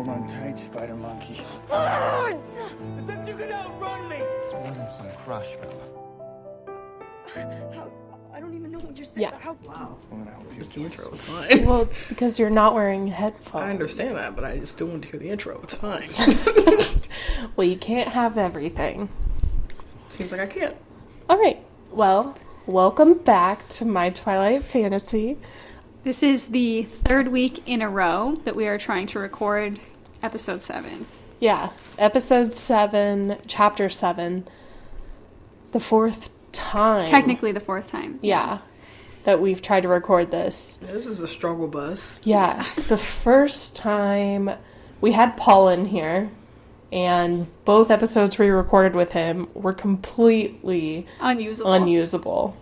Hold on tight, spider monkey. Since you can outrun me! It's more than some crush, Bella. I don't even know what you're saying. Yeah. Wow. I'm gonna help you. Just the intro, it's fine. Well, it's because you're not wearing headphones. I understand that, but I just still want to hear the intro. It's fine. Well, you can't have everything. Seems like I can't. All right. Well, welcome back to my Twilight fantasy. This is the third week in a row that we are trying to record episode 7. Yeah, episode 7, chapter 7. The fourth time. Technically the fourth time. Yeah, that we've tried to record this. Yeah, this is a struggle bus. Yeah, the first time we had Paul in here, and both episodes we recorded with him were completely unusable.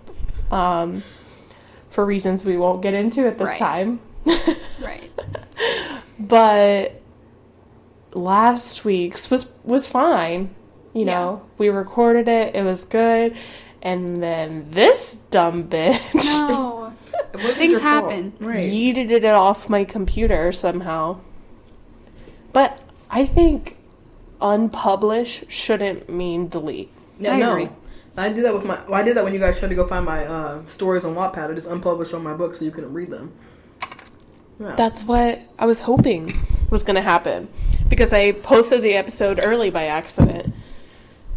For reasons we won't get into at this time. Right. But last week's was fine. You know, we recorded it. It was good. And then this dumb bitch No. Things happen. Right. yeeted it off my computer somehow. But I think unpublish shouldn't mean delete. Yeah, I no. agree. I did that with my. Well, I did that when you guys tried to go find my stories on Wattpad. I just unpublished all my books so you couldn't read them. Yeah. That's what I was hoping was going to happen. Because I posted the episode early by accident.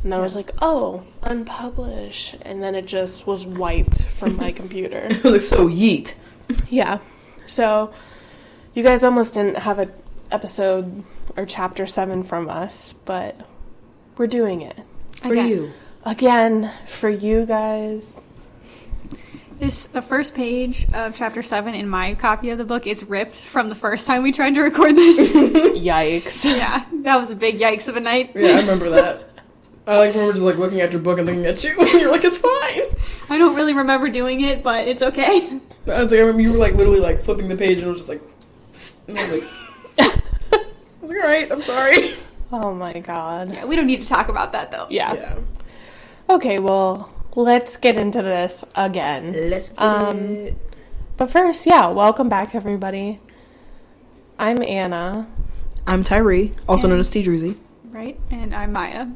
And then I was like, oh, unpublish. And then it just was wiped from my computer. It was like so yeet. Yeah. So, you guys almost didn't have an episode or chapter 7 from us. But we're doing it. For Okay. you. Again, for you guys. The first page of chapter 7 in my copy of the book is ripped from the first time we tried to record this. Yikes. Yeah, that was a big yikes of a night. Yeah, I remember that. I remember just looking at your book and looking at you, and you're like, it's fine. I don't really remember doing it, but it's okay. I remember you were literally flipping the page and it was just and I was like, alright, I'm sorry. Oh my god. Yeah, we don't need to talk about that though. Yeah. Okay, well, let's get into this again. Let's get it. But first, welcome back, everybody. I'm Anna. I'm Tyree, also known as T. Druzy. Right? And I'm Maya.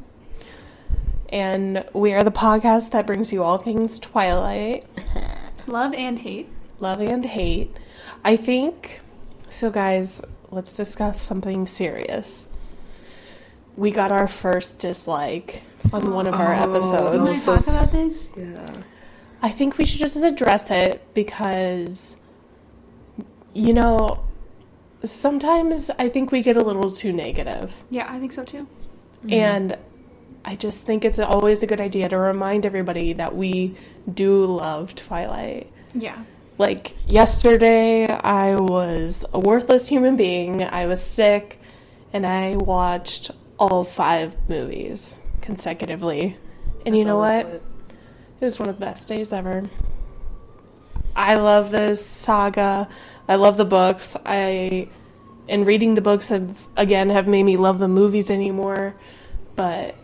And we are the podcast that brings you all things Twilight. Love and hate. Love and hate. I think, so guys, let's discuss something serious. We got our first dislike on one of our You want episodes. to talk about this? Yeah. I think we should just address it because, sometimes I think we get a little too negative. Yeah, I think so too. And I just think it's always a good idea to remind everybody that we do love Twilight. Yeah. Like, yesterday, I was a worthless human being. I was sick, and I watched all 5 movies consecutively. And you know what? It was one of the best days ever. I love this saga. I love the books. And reading the books have made me love the movies anymore. But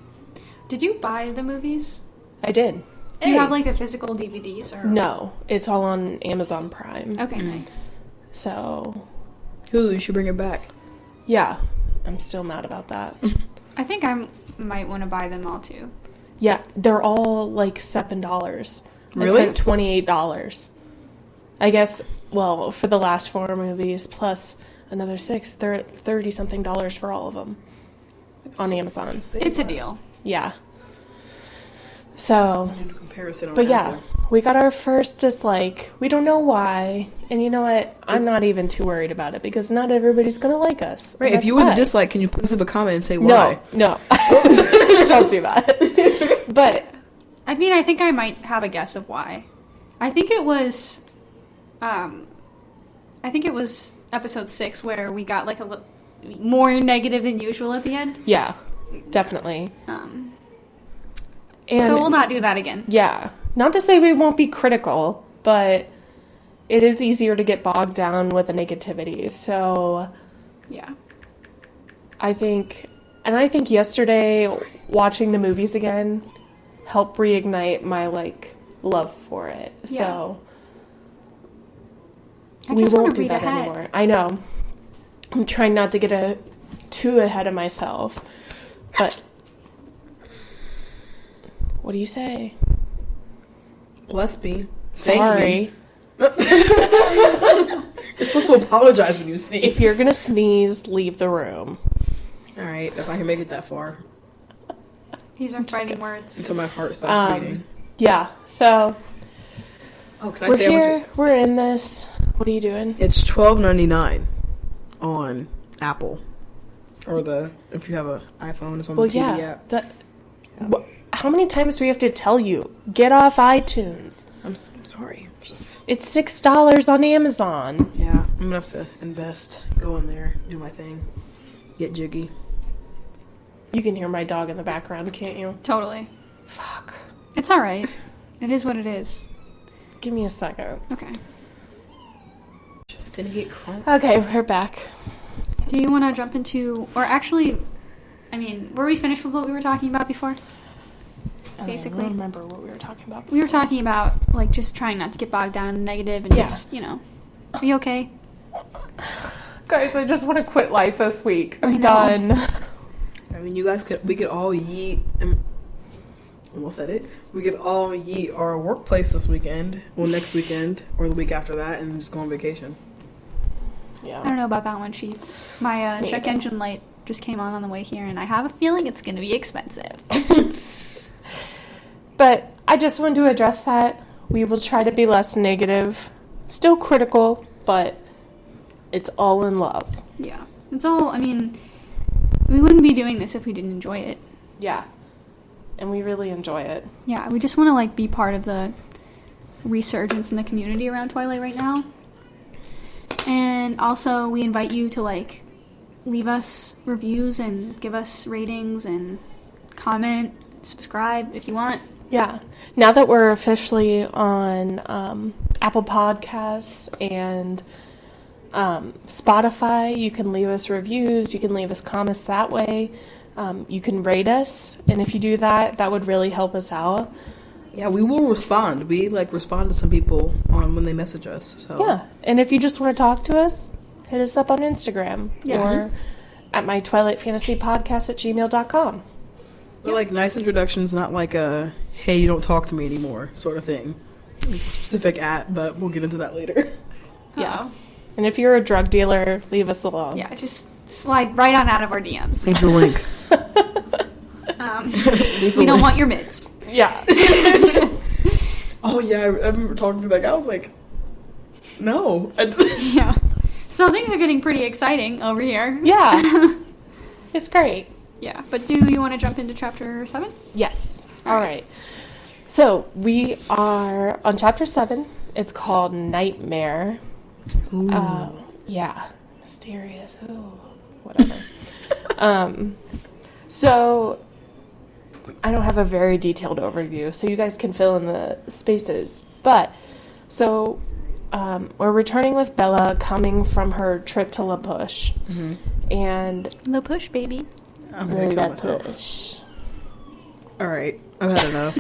Did you buy the movies? I did. Do you have the physical DVDs or No, it's all on Amazon Prime. Okay, nice. So, Hulu, you should bring it back. yeah, I'm still mad about that. I think I might want to buy them all too. Yeah, they're all $7. Really? I spent $28. I guess, well, for the last 4 movies, plus another 6, they're at $30-something for all of them on Amazon. It's a deal. Yeah. So, Comparison on but yeah, Apple. we got our first dislike. We don't know why. And you know what? I'm not even too worried about it because not everybody's going to like us. Right, if you were the dislike, can you please leave a comment and say No, why? no. Don't do that. But I mean, I think I might have a guess of why. I think it was episode 6 where we got a little more negative than usual at the end. yeah, definitely. And So we'll not do that again. yeah, not to say we won't be critical, but it is easier to get bogged down with the negativity. So Yeah. I think yesterday watching the movies again helped reignite my love for it. Yeah. So I we just want won't to do read that ahead. anymore. I know. I'm trying not to get too ahead of myself. But what do you say? Bless me. Sorry. You're supposed to apologize when you sneeze. If you're gonna sneeze, leave the room. All right, if I can make it that far. These are fighting words. Until my heart stops beating. Yeah, so Oh, can I we're say how much here. We're in this. What are you doing? It's $12.99 on Apple, or if you have an iPhone, it's on the TV app. How many times do we have to tell you? Get off iTunes. I'm sorry. It's $6 on Amazon. Yeah, I'm gonna have to invest. Go in there, do my thing, get jiggy. You can hear my dog in the background, can't you? Totally. Fuck. It's alright. It is what it is. Give me a second. Okay. Didn't get crunk. Okay, we're back. Do you want to jump into... Or actually, I mean, were we finished with what we were talking about before? Basically. I don't remember what we were talking about before. We were talking about, like, just trying not to get bogged down in the negative and just, you know. Are you okay? Guys, I just want to quit life this week. I I'm know. done. I mean, we could all yeet. Almost said it. We could all yeet our workplace this weekend, well, next weekend, or the week after that, and just go on vacation. Yeah. I don't know about that one, Chief. My check engine light just came on the way here, and I have a feeling it's going to be expensive. But I just wanted to address that. We will try to be less negative. Still critical, but it's all in love. Yeah. It's all, I mean, we wouldn't be doing this if we didn't enjoy it. Yeah. And we really enjoy it. Yeah, we just want to, like, be part of the resurgence in the community around Twilight right now. And also, we invite you to, like, leave us reviews and give us ratings and comment, subscribe if you want. Yeah. Now that we're officially on Apple Podcasts and Spotify, you can leave us reviews, you can leave us comments that way. You can rate us, and if you do that, that would really help us out. Yeah, we will respond. We respond to some people when they message us. So. Yeah, and if you just want to talk to us, hit us up on Instagram or at my Twilight Fantasy Podcast at gmail.com. They're like nice introductions, not like a "hey, you don't talk to me anymore" sort of thing. It's a specific but we'll get into that later. Yeah, and if you're a drug dealer, leave us alone. Yeah, just slide right on out of our DMs. Leave the link. We don't want your mids. Yeah. Oh yeah, I remember talking to that guy. I was like, no. Yeah. So things are getting pretty exciting over here. Yeah. It's great. Yeah, but do you want to jump into chapter 7? Yes. All right. So we are on chapter 7. It's called Nightmare. Yeah. Mysterious. Ooh. Whatever. So I don't have a very detailed overview, so you guys can fill in the spaces. But so we're returning with Bella, coming from her trip to La Push, and Low push, baby. I'm gonna kill La myself. Push. All right, I've had enough.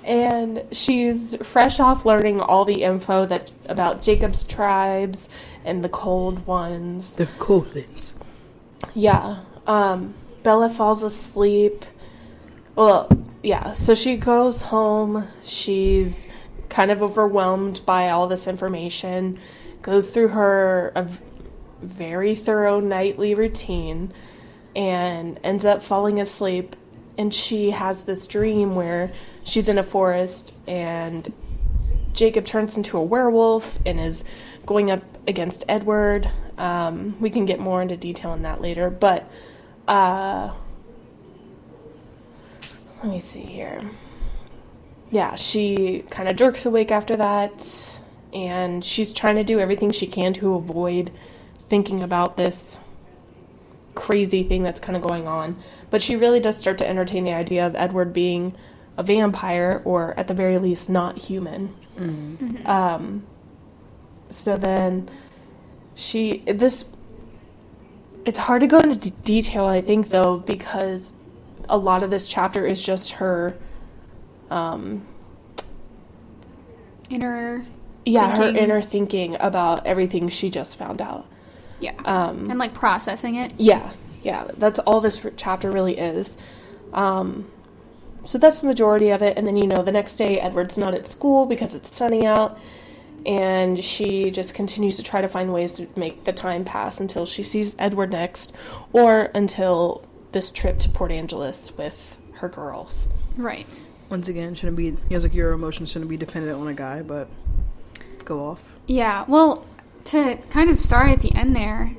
And she's fresh off learning all the info about Jacob's tribes and the cold ones. The cold ones. Yeah. Bella falls asleep. Well, yeah. So she goes home. She's kind of overwhelmed by all this information. Goes through her very thorough nightly routine and ends up falling asleep. And she has this dream where she's in a forest and Jacob turns into a werewolf and is going up against Edward. We can get more into detail on that later, but let me see here. Yeah, she kind of jerks awake after that, and she's trying to do everything she can to avoid thinking about this crazy thing that's kind of going on. But she really does start to entertain the idea of Edward being a vampire, or at the very least not human. So then it's hard to go into detail, I think, though, because a lot of this chapter is just her Inner her thinking. inner thinking about everything she just found out. Yeah. And, like, processing it. Yeah. That's all this chapter really is. So that's the majority of it. And then, the next day, Edward's not at school because it's sunny out. And she just continues to try to find ways to make the time pass until she sees Edward next. Or until this trip to Port Angeles with her girls. Right. Once again, your emotions shouldn't be dependent on a guy, but go off. Yeah, well, to kind of start at the end there,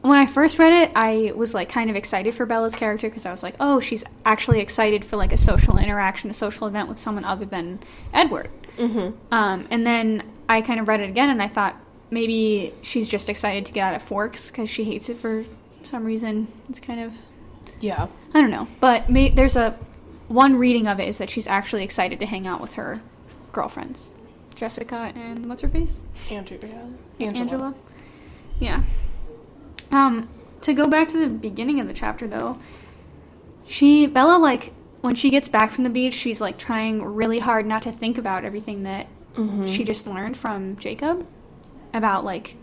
when I first read it, I was, like, kind of excited for Bella's character because I was like, oh, she's actually excited for, like, a social interaction, a social event with someone other than Edward. Mm-hmm. And then I kind of read it again, and I thought maybe she's just excited to get out of Forks because she hates it for some reason. It's kind of... Yeah. I don't know. But there's one reading of it is that she's actually excited to hang out with her girlfriends. Jessica and what's her face? Angela. Yeah. To go back to the beginning of the chapter, though, Bella, like, when she gets back from the beach, she's, like, trying really hard not to think about everything that she just learned from Jacob about, like,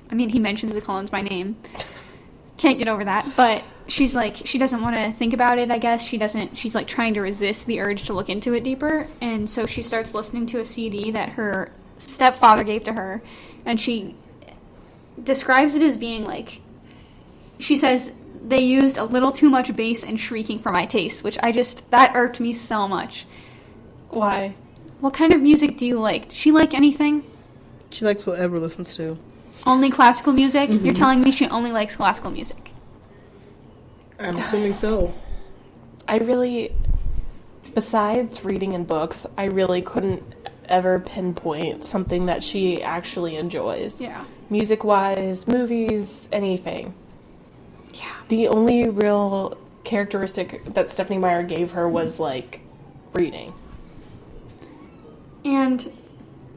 I mean, he mentions the Cullens by name. Can't get over that, but she's, like, she doesn't want to think about it, I guess. She's, like, trying to resist the urge to look into it deeper, and so she starts listening to a CD that her stepfather gave to her, and she describes it as being, like, she says, they used a little too much bass and shrieking for my taste, which that irked me so much. Why? What kind of music do you like? Does she like anything? She likes whatever listens to. Only classical music? Mm-hmm. You're telling me she only likes classical music? I'm assuming so. Besides reading in books, I really couldn't ever pinpoint something that she actually enjoys. Yeah. Music-wise, movies, anything. Yeah. The only real characteristic that Stephanie Meyer gave her was, like, reading. And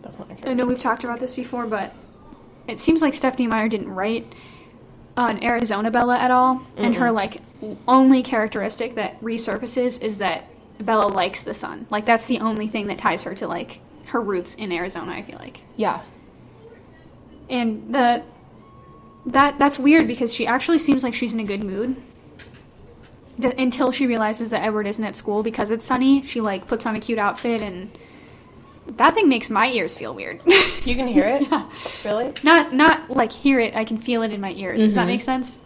that's not I know we've talked about this before, but it seems like Stephanie Meyer didn't write an Arizona Bella at all, mm-hmm. and her, like, only characteristic that resurfaces is that Bella likes the sun. Like, that's the only thing that ties her to, like, her roots in Arizona, I feel like. Yeah. And that's weird because she actually seems like she's in a good mood. Until she realizes that Edward isn't at school because it's sunny. She, like, puts on a cute outfit, and that thing makes my ears feel weird. You can hear it? Yeah. Really? Not like hear it, I can feel it in my ears. Mm-hmm. Does that make sense?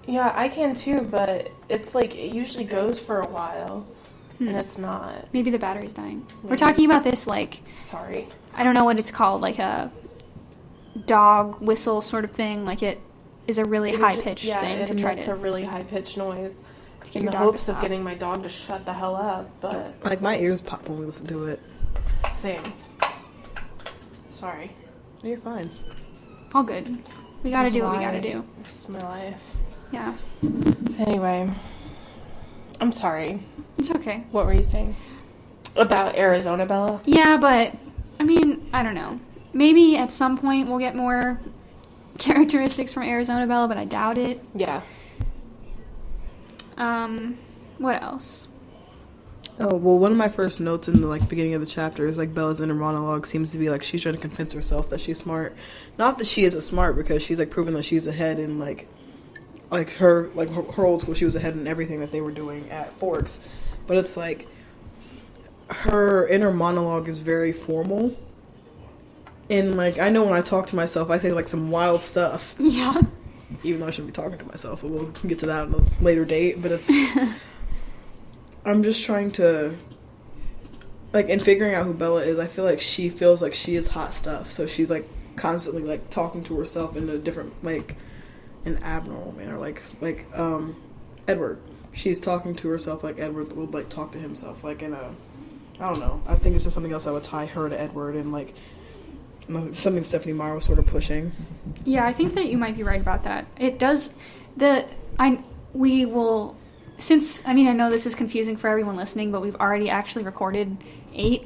Yeah, I can too, but it's like it usually goes for a while, and it's not. Maybe the battery's dying. Maybe. We're talking about this, like... Sorry. I don't know what it's called, like a dog whistle sort of thing. Like, it is a really high-pitched thing to try to... it's a really high-pitched noise. To get in the hopes of getting my dog to shut the hell up, but... Like, my ears pop when we listen to it. Same. Sorry. You're fine. All good. We gotta do what we gotta do. This is my life. Yeah. Anyway. I'm sorry. It's okay. What were you saying? About Arizona Bella? Yeah, but, I mean, I don't know. Maybe at some point we'll get more characteristics from Arizona Bella, but I doubt it. Yeah. What else? Oh, well, one of my first notes in the, like, beginning of the chapter is, like, Bella's inner monologue seems to be, like, she's trying to convince herself that she's smart. Not that she isn't smart, because she's, like, proven that she's ahead in, her old school, she was ahead in everything that they were doing at Forks. But it's, like, her inner monologue is very formal. And, like, I know when I talk to myself, I say, like, some wild stuff. Yeah. Even though I shouldn't be talking to myself, but we'll get to that on a later date. But it's... I'm just trying to... Like, in figuring out who Bella is, I feel like she feels like she is hot stuff. So she's, like, constantly, like, talking to herself in a different, like, an abnormal manner. Like, Edward. She's talking to herself like Edward would, like, talk to himself. Like, in a... I don't know. I think it's just something else that would tie her to Edward and, like... Something Stephanie Meyer was sort of pushing. Yeah, I think that you might be right about that. It does... We will... Since, I mean, I know this is confusing for everyone listening, but we've already actually recorded 8.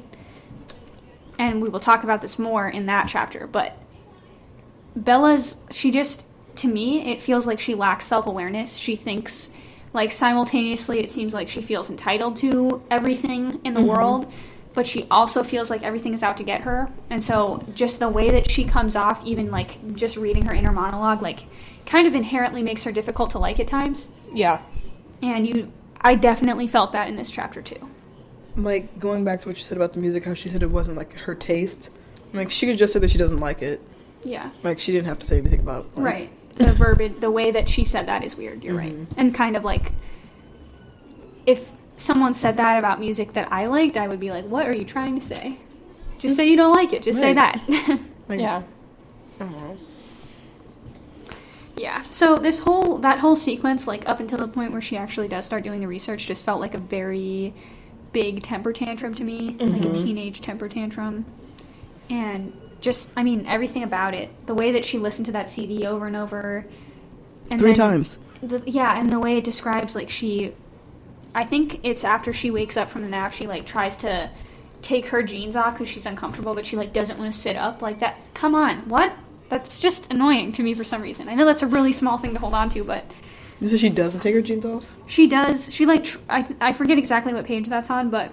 And we will talk about this more in that chapter. But Bella's... She just... To me, it feels like she lacks self-awareness. She thinks... Like, simultaneously, it seems like she feels entitled to everything in the world. but she also feels like everything is out to get her. And so just the way that she comes off, even like just reading her inner monologue, like kind of inherently makes her difficult to like at times. Yeah. And I definitely felt that in this chapter too. Like, going back to what you said about the music, how she said it wasn't, like, her taste. Like, she could just say that she doesn't like it. Yeah. Like, she didn't have to say anything about it. Like, right. The verbiage, the way that she said that is weird. You're right. And kind of like, if someone said that about music that I liked, I would be like, what are you trying to say? Just say you don't like it. Just say that. Like, Yeah. I don't know. Yeah. So that whole sequence, like up until the point where she actually does start doing the research, just felt like a very big temper tantrum to me, like a teenage temper tantrum. And just, I mean, everything about it, the way that she listened to that CD over and over. And 3 times. And the way it describes, like, I think it's after she wakes up from the nap, she, like, tries to take her jeans off because she's uncomfortable, but she, like, doesn't want to sit up. Like, that, come on, what? That's just annoying to me for some reason. I know that's a really small thing to hold on to, but... You said she doesn't take her jeans off? She does. She, like, I forget exactly what page that's on, but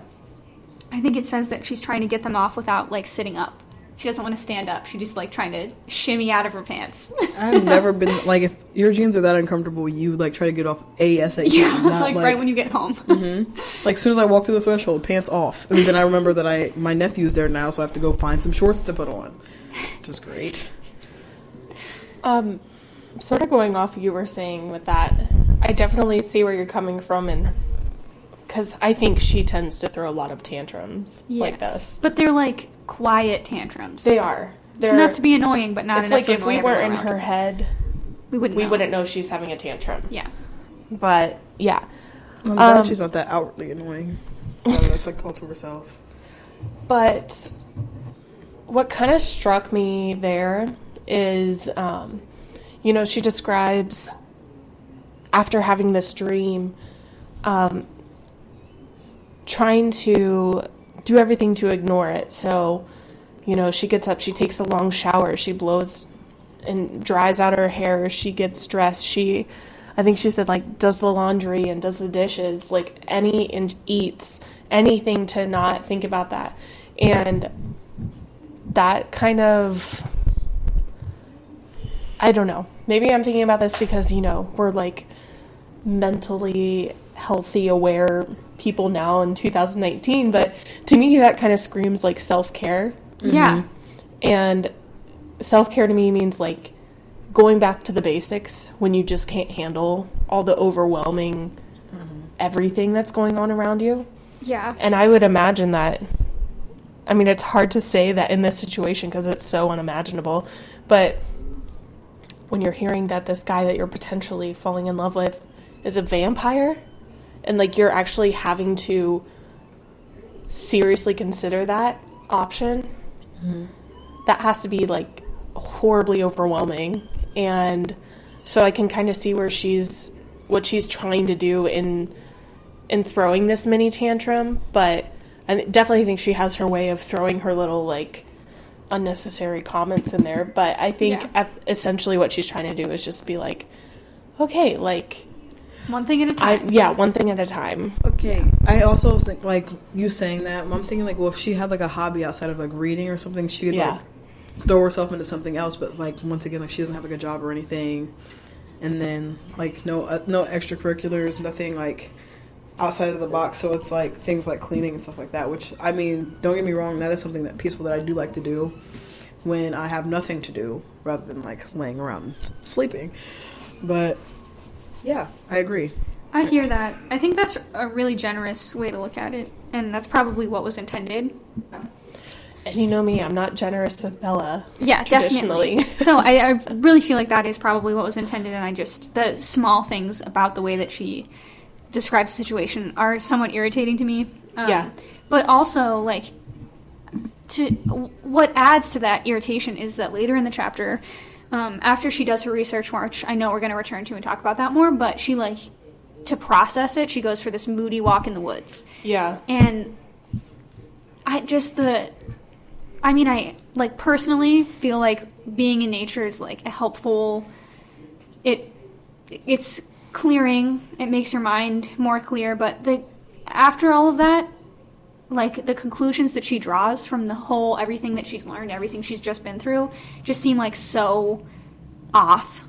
I think it says that she's trying to get them off without, like, sitting up. She doesn't want to stand up. She's just, like, trying to shimmy out of her pants. I've never been... Like, if your jeans are that uncomfortable, you, like, try to get off ASAP. Yeah, not, like, right when you get home. Like, as soon as I walk through the threshold, pants off. And then I remember that my nephew's there now, so I have to go find some shorts to put on. Which is great. Sort of going off what you were saying with that, I definitely see where you're coming from, and because I think she tends to throw a lot of tantrums like this. But they're, like, quiet tantrums. They are. It's enough to be annoying, but not it's enough like to if annoy we were in everyone her around head, we we know. wouldn't know she's having a tantrum. Yeah. But, yeah. I'm glad she's not that outwardly annoying. That's, like, all to herself. But what kind of struck me there is, you know, she describes after having this dream, trying to do everything to ignore it. So, you know, she gets up, she takes a long shower, she blows and dries out her hair, she gets dressed, I think she said, like, does the laundry and does the dishes, like, and eats anything to not think about that. And that kind of, I don't know. Maybe I'm thinking about this because, you know, we're, like, mentally healthy, aware people now in 2019. But to me, that kind of screams, like, self-care. Yeah. And self-care to me means, like, going back to the basics when you just can't handle all the overwhelming everything that's going on around you. Yeah. And I would imagine that, I mean, it's hard to say that in this situation because it's so unimaginable, but when you're hearing that this guy that you're potentially falling in love with is a vampire, and, like, you're actually having to seriously consider that option, that has to be, like, horribly overwhelming. And so I can kind of see what she's trying to do in throwing this mini tantrum, but I definitely think she has her way of throwing her little, like, unnecessary comments in there. But I think essentially what she's trying to do is just be like, okay, like, one thing at a time. One thing at a time. Okay. I also think, like, you saying that, I'm thinking, like, well, if she had, like, a hobby outside of, like, reading or something, she could, like, throw herself into something else. But, like, once again, like, she doesn't have, like, a job or anything. And then, like, no extracurriculars, nothing, like, outside of the box. So it's, like, things like cleaning and stuff like that, which, I mean, don't get me wrong, that is something that peaceful that I do like to do when I have nothing to do rather than, like, laying around sleeping. But yeah, I agree. I hear that. I think that's a really generous way to look at it, and that's probably what was intended. And you know me, I'm not generous with Bella. Yeah, traditionally. definitely. So I really feel like that is probably what was intended, and the small things about the way that she describes the situation are somewhat irritating to me. But also, like, what adds to that irritation is that later in the chapter, after she does her research, which I know we're going to return to and talk about that more, but she, like, to process it, she goes for this moody walk in the woods. Yeah. And I like, personally feel like being in nature is, like, a helpful, it's clearing, it makes your mind more clear, but after all of that, like, the conclusions that she draws from the whole, everything that she's learned, everything she's just been through, just seem, like, so off.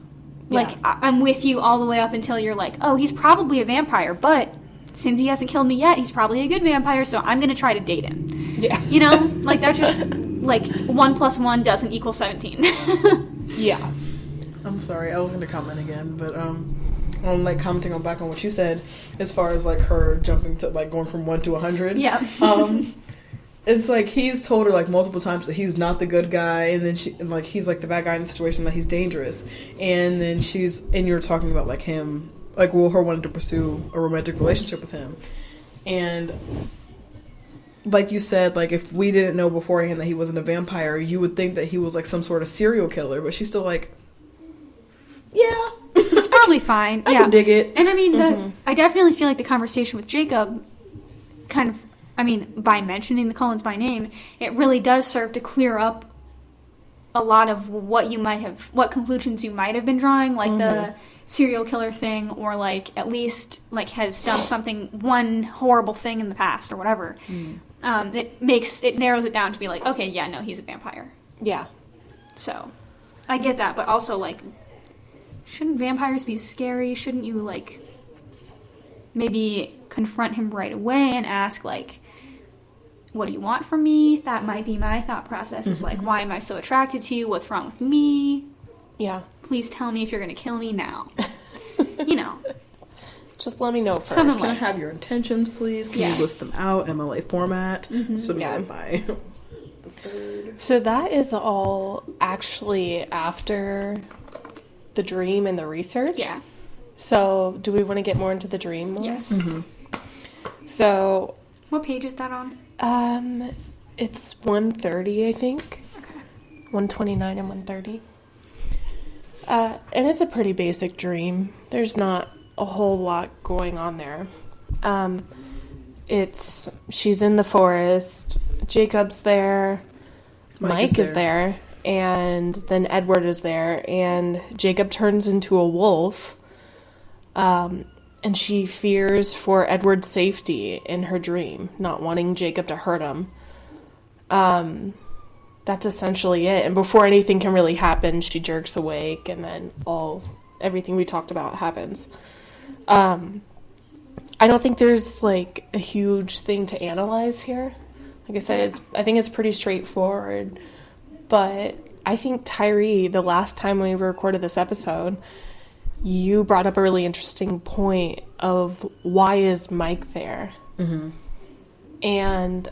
Like, I'm with you all the way up until you're like, oh, he's probably a vampire, but since he hasn't killed me yet, he's probably a good vampire, so I'm gonna try to date him. Yeah. You know? Like, that just, like, 1 + 1 doesn't equal 17. Yeah. I'm sorry, I was going to comment again, but I'm like commenting on back on what you said as far as like her jumping to like going from 1 to 100. Yeah. It's like he's told her like multiple times that he's not the good guy, and then he's like the bad guy in the situation, that he's dangerous, and then you're talking about like him, like her wanting to pursue a romantic relationship with him, and like you said, like if we didn't know beforehand that he wasn't a vampire, you would think that he was like some sort of serial killer, but she's still like, yeah, it's probably fine. I can dig it. And I mean, I definitely feel like the conversation with Jacob kind of, I mean, by mentioning the Cullens by name, it really does serve to clear up a lot of what conclusions you might have been drawing, like the serial killer thing, or like at least like has done one horrible thing in the past or whatever. It narrows it down to be like, okay, yeah, no, he's a vampire. Yeah. So I get that, but also like, shouldn't vampires be scary? Shouldn't you like maybe confront him right away and ask like, what do you want from me? That might be my thought process, is like, why am I so attracted to you? What's wrong with me? Yeah. Please tell me if you're going to kill me now. You know. Just let me know first. Something Can I like, have your intentions, please? Can you list them out, MLA format? Submitted by the third. So that is all actually after the dream and the research? yeah. So do we want to get more into the dream more? Yes. So What page is that on? it's 130, I think. Okay. 129 and 130. And it's a pretty basic dream. There's not a whole lot going on there. She's in the forest, Jacob's there, Mike is there, and then Edward is there, and Jacob turns into a wolf, and she fears for Edward's safety in her dream, not wanting Jacob to hurt him. That's essentially it. And before anything can really happen, she jerks awake, and then everything we talked about happens. I don't think there's like a huge thing to analyze here. Like I said, I think it's pretty straightforward. But I think Tyree, the last time we recorded this episode, you brought up a really interesting point of why is Mike there? And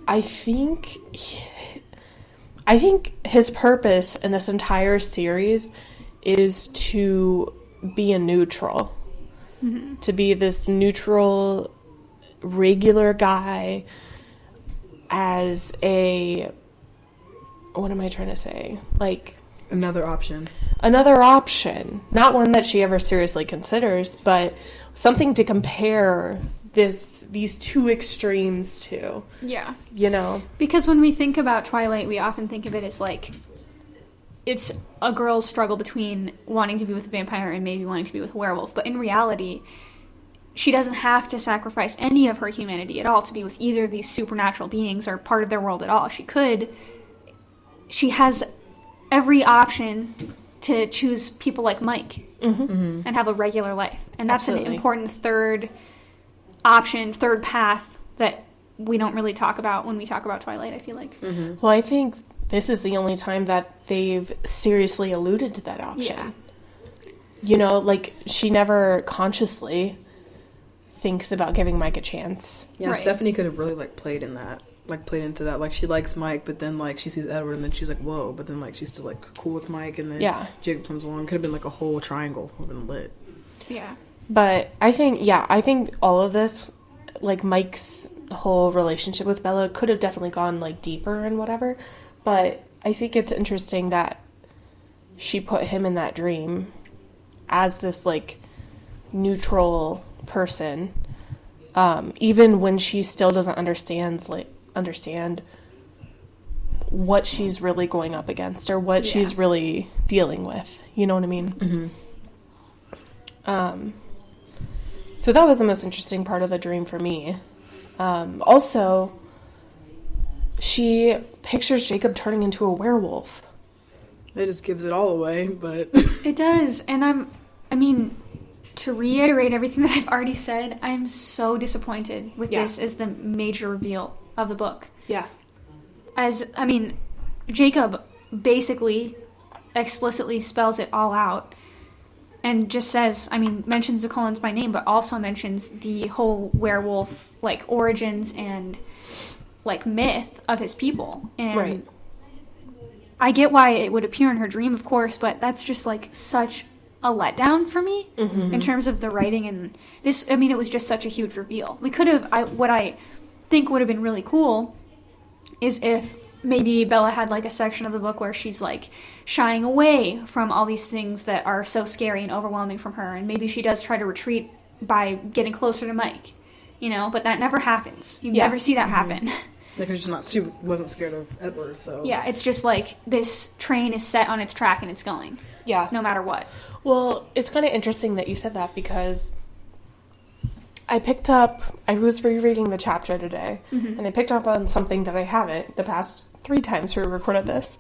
I think his purpose in this entire series is to be a neutral. To be this neutral, regular guy as what am I trying to say? Like, Another option. Not one that she ever seriously considers, but something to compare these two extremes to. Yeah. You know? Because when we think about Twilight, we often think of it as like, it's a girl's struggle between wanting to be with a vampire and maybe wanting to be with a werewolf. But in reality, she doesn't have to sacrifice any of her humanity at all to be with either of these supernatural beings or part of their world at all. She has every option to choose people like Mike and have a regular life. And that's an important third path that we don't really talk about when we talk about Twilight, I feel like. Well, I think this is the only time that they've seriously alluded to that option. Yeah. You know, like, she never consciously thinks about giving Mike a chance. Yeah, Right. Stephanie could have really, like, played into that. Like, she likes Mike, but then, like, she sees Edward, and then she's like, whoa. But then, like, she's still, like, cool with Mike, and then Jacob comes along. Could have been, like, a whole triangle. Would have been lit. Yeah. But I think all of this, like, Mike's whole relationship with Bella could have definitely gone, like, deeper and whatever. But I think it's interesting that she put him in that dream as this, like, neutral person, even when she still doesn't understand what she's really going up against or what she's really dealing with. You know what I mean? So that was the most interesting part of the dream for me. Also, she pictures Jacob turning into a werewolf. That just gives it all away, but... It does, and I mean, to reiterate everything that I've already said, I'm so disappointed with this as the major reveal of the book. Yeah. Jacob basically explicitly spells it all out and just says, mentions the Cullens by name, but also mentions the whole werewolf, like, origins and, like, myth of his people. And right. I get why it would appear in her dream, of course, but that's just, like, such a letdown for me in terms of the writing. And this, it was just such a huge reveal. We could have, what I think would have been really cool is if maybe Bella had, like, a section of the book where she's, like, shying away from all these things that are so scary and overwhelming from her, and maybe she does try to retreat by getting closer to Mike, but that never happens. You never see that happen. Because she wasn't scared of Edward, so... Yeah, it's just like this train is set on its track and it's going. Yeah. No matter what. Well, it's kind of interesting that you said that because I was rereading the chapter today, and I picked up on something that I haven't the past 3 times we recorded this.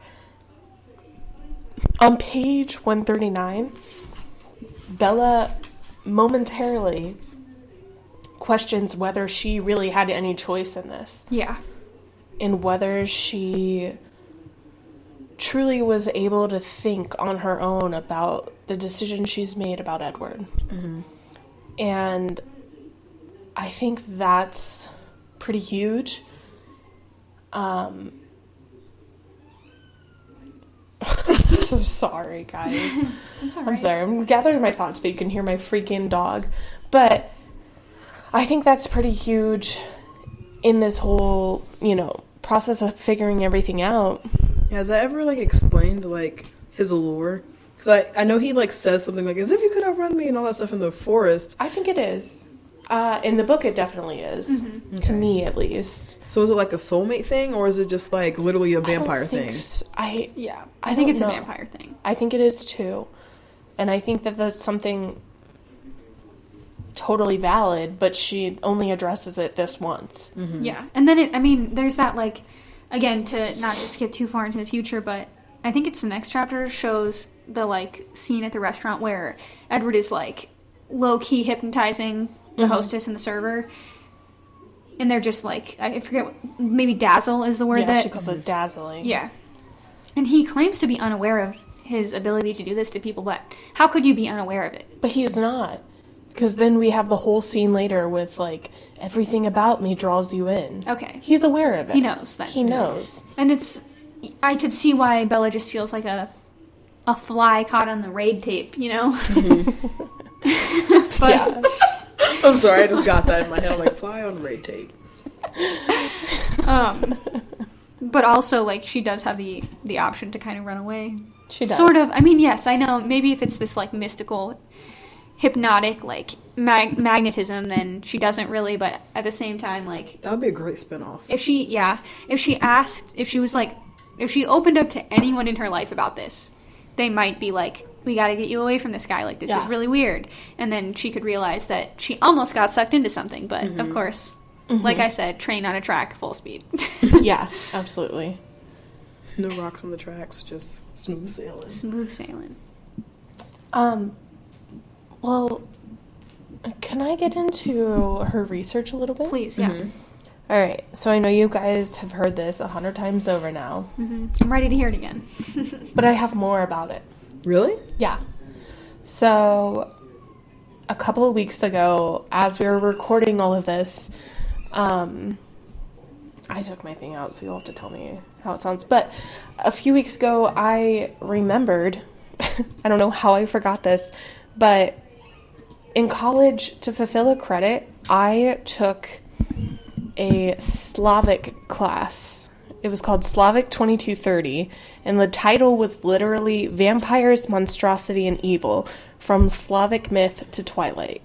On page 139, Bella momentarily questions whether she really had any choice in this. Yeah. And whether she truly was able to think on her own about the decision she's made about Edward. And I think that's pretty huge. So sorry, guys. That's all right. I'm sorry. I'm gathering my thoughts, but you can hear my freaking dog. But I think that's pretty huge in this whole, process of figuring everything out. Yeah, has that ever, explained, his allure? Because I know he, says something like, as if you could outrun me and all that stuff in the forest. I think it is. In the book, it definitely is. To me, at least. So is it, a soulmate thing, or is it just, literally a vampire thing? I think it's a vampire thing. I think it is, too. And I think that that's something totally valid, but she only addresses it this once. Yeah. And then there's that, again, to not just get too far into the future, but I think it's the next chapter shows the, scene at the restaurant where Edward is, low-key hypnotizing the hostess and the server. And they're just, I forget, maybe dazzle is the word that... she calls it dazzling. Yeah. And he claims to be unaware of his ability to do this to people, but how could you be unaware of it? But he's not. Because then we have the whole scene later with, everything about me draws you in. Okay. He's aware of it. He knows that. He knows. And I could see why Bella just feels like a fly caught on the raid tape, But... Yeah. I'm sorry, I just got that in my head. I'm like, fly on raid tape. But also, she does have the option to kind of run away. She does. Sort of. Yes, I know. Maybe if it's this, mystical, hypnotic, magnetism, then she doesn't really, but at the same time, That would be a great spinoff. if she opened up to anyone in her life about this, they might be like, we gotta get you away from this guy, this is really weird. And then she could realize that she almost got sucked into something, but of course, like I said, train on a track, full speed. Yeah, absolutely. No rocks on the tracks, just smooth sailing. Smooth sailing. Well, can I get into her research a little bit? Please, yeah. All right, so I know you guys have heard this 100 times over now. I'm ready to hear it again. But I have more about it. Really? Yeah. So, a couple of weeks ago, as we were recording all of this, I took my thing out, so you'll have to tell me how it sounds. But a few weeks ago, I remembered, I don't know how I forgot this, but in college, to fulfill a credit, I took a Slavic class. It was called Slavic 2230, and the title was literally Vampires, Monstrosity, and Evil, from Slavic Myth to Twilight.